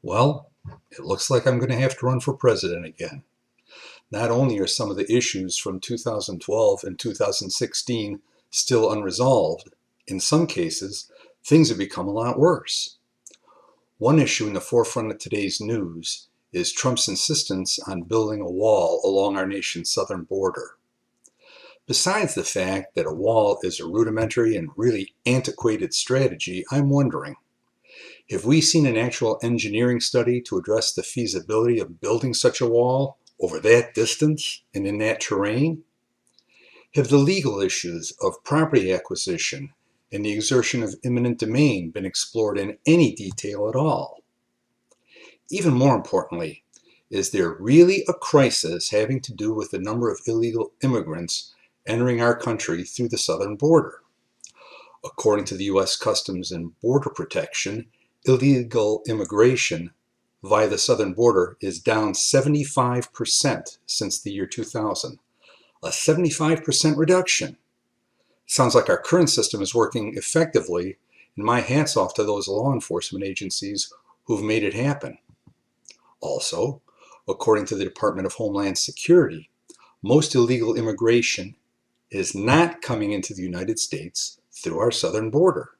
Well, it looks like I'm going to have to run for president again. Not only are some of the issues from 2012 and 2016 still unresolved, in some cases, things have become a lot worse. One issue in the forefront of today's news is Trump's insistence on building a wall along our nation's southern border. Besides the fact that a wall is a rudimentary and really antiquated strategy, I'm wondering, have we seen an actual engineering study to address the feasibility of building such a wall over that distance and in that terrain? Have the legal issues of property acquisition and the exertion of eminent domain been explored in any detail at all? Even more importantly, is there really a crisis having to do with the number of illegal immigrants entering our country through the southern border? According to the U.S. Customs and Border Protection, illegal immigration via the southern border is down 75% since the year 2000. A 75% reduction. Sounds like our current system is working effectively, and my hat's off to those law enforcement agencies who've made it happen. Also, according to the Department of Homeland Security, most illegal immigration is not coming into the United States through our southern border.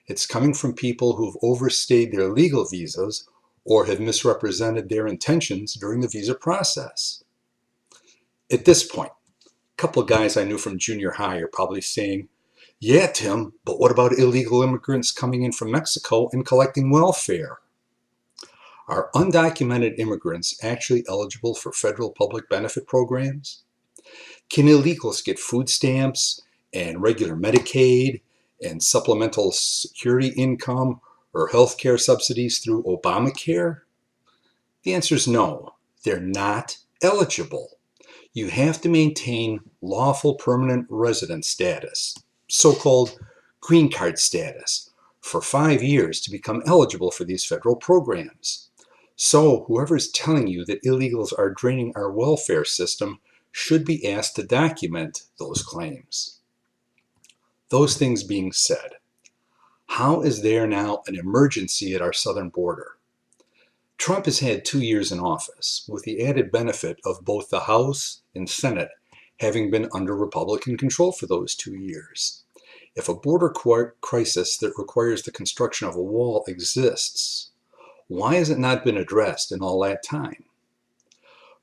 It's coming from people who've overstayed their legal visas or have misrepresented their intentions during the visa process. At this point, a couple of guys I knew from junior high are probably saying, "Yeah, Tim, but what about illegal immigrants coming in from Mexico and collecting welfare?" Are undocumented immigrants actually eligible for federal public benefit programs? Can illegals get food stamps and regular Medicaid and supplemental security income or health care subsidies through Obamacare? The answer is no. They're not eligible. You have to maintain lawful permanent resident status, so-called green card status, for 5 years to become eligible for these federal programs. So whoever is telling you that illegals are draining our welfare system should be asked to document those claims. Those things being said, how is there now an emergency at our southern border? Trump has had 2 years in office, with the added benefit of both the House and Senate having been under Republican control for those 2 years. If a border crisis that requires the construction of a wall exists, why has it not been addressed in all that time?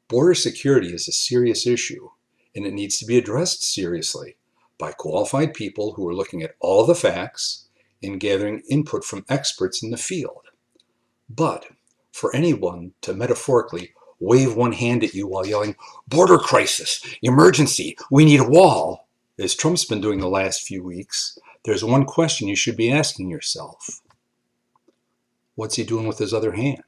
Border security is a serious issue, and it needs to be addressed seriously by qualified people who are looking at all the facts and gathering input from experts in the field. But for anyone to metaphorically wave one hand at you while yelling, "Border crisis, emergency, we need a wall," as Trump's been doing the last few weeks, there's one question you should be asking yourself. What's he doing with his other hand?